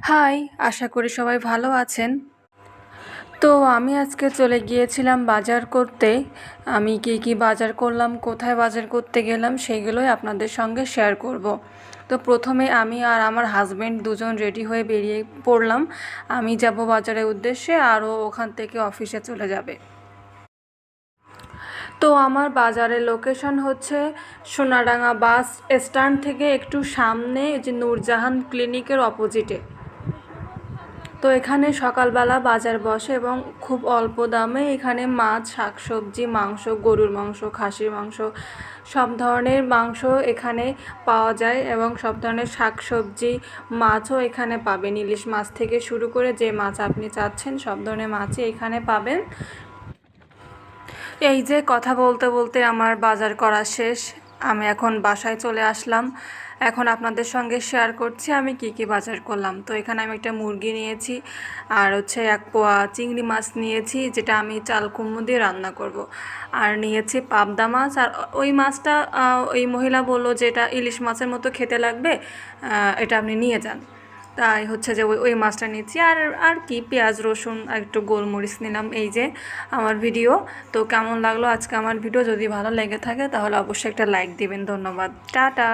High, আশা করি সবাই ভালো আছেন। তো আমি আজকে চলে গিয়েছিলাম বাজার করতে। আমি কি বাজার করলাম, কোথায় বাজার করতে গেলাম সেগুলোই আপনাদের সঙ্গে শেয়ার করব। তো প্রথমে আমি আর আমার হাজব্যান্ড দুজন রেডি হয়ে বেরিয়ে পড়লাম। আমি যাব বাজারের উদ্দেশ্যে, আরও ওখান থেকে অফিসে চলে যাবে। তো আমার বাজারের লোকেশন হচ্ছে সোনাডাঙ্গা বাস স্ট্যান্ড থেকে একটু সামনে, যে নূরজাহান ক্লিনিকের অপোজিটে। তো এখানে সকালবেলা বাজার বসে এবং খুব অল্প দামে এখানে মাছ, শাকসবজি, মাংস, গরুর মাংস, খাসির মাংস, সব ধরনের মাংস এখানে পাওয়া যায় এবং সব ধরনের শাকসবজি, মাছও এখানে পাবেন। ইলিশ মাছ থেকে শুরু করে যে মাছ আপনি চাচ্ছেন সব ধরনের মাছই এখানে পাবেন। এই যে কথা বলতে বলতে আমার বাজার করা শেষ। আমি এখন বাসায় চলে আসলাম। এখন আপনাদের সঙ্গে শেয়ার করছি আমি কি বাজার করলাম। তো এখানে আমি একটা মুরগি নিয়েছি, আর হচ্ছে 1 পোয়া চিংড়ি মাছ নিয়েছি, যেটা আমি চাল কুমড়ো দিয়ে রান্না করব। আর নিয়েছি পাবদা মাছ। আর ওই মাছটা ওই মহিলা বললো যে এটা ইলিশ মাছের মতো খেতে লাগবে, এটা আপনি নিয়ে যান। তাই হচ্ছে যে ওই মাছটা নিচ্ছি। আর আর কি পেঁয়াজ, রসুন আর একটু গোলমরিচ নিলাম। এই যে আমার ভিডিও। তো কেমন লাগলো আজকে আমার ভিডিও? যদি ভালো লেগে থাকে তাহলে অবশ্যই একটা লাইক দিবেন। ধন্যবাদ, টাটা।